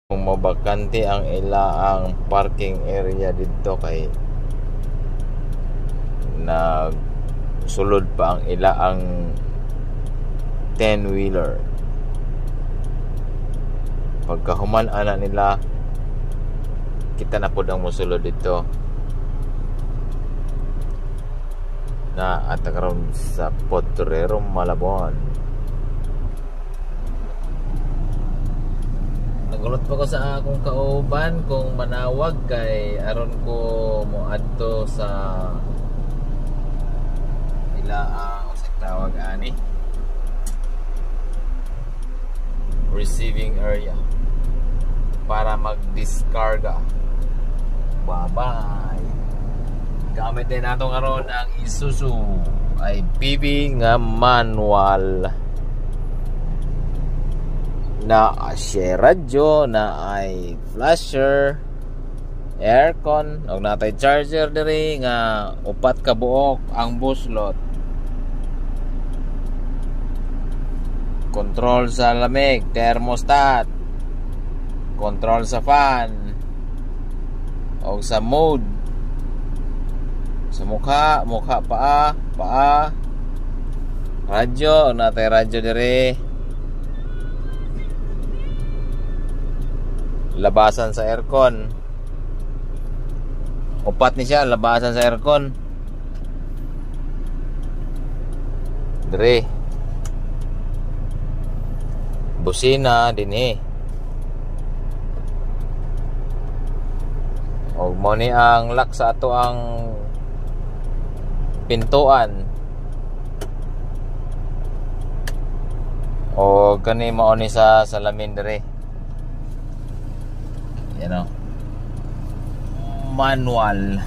kung mabakante ang ilaang parking area dito kay nagsulod pa ang ilaang 10-wheeler. Pagkahuman ana nila, kita na po ang musulod dito na at karon sa Potrero, Malabon. Nagulot pa ko sa akong kauban kung manawag kay aron ko moadto sa usag tawag ani receiving area para mag-discarga. Bye-bye. Gamit din nato karon ang Isuzu ay PV nga manual na share radyo na ay flasher, aircon, og natay charger diri nga upat ka buok ang buslot. Control sa lamig, thermostat, control sa fan, og sa mode sa mukha, paa, radyo, natay radyo diri. Labasan sa aircon. Upat ni siya, labasan sa aircon. Dre. Busina dinhi. Og mo ni ang lock sa ato ang pintuan. O kani mao ni sa salamin dre. Yan o, manual.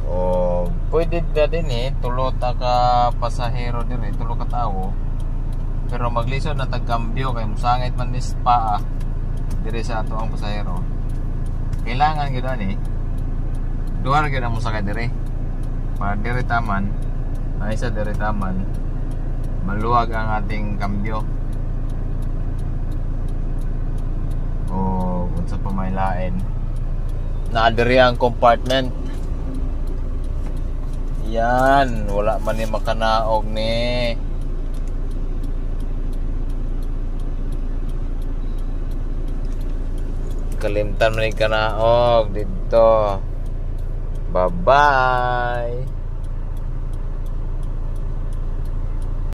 O pwede na din tulo ta ka pasahero din tulo ka tao, pero maglisod na tagkambyo kay musangit man ni paa dire sa ato ang pasahero. Kailangan gyud ani duha gyud ang musakay dire para dire taman ay sa dire taman maluwag ang ating kambyo. O kung sa pamailain naadiri ang compartment. Yan, wala man ni makanaog ni. Kalimtan man ni kanaog dito. Bye bye.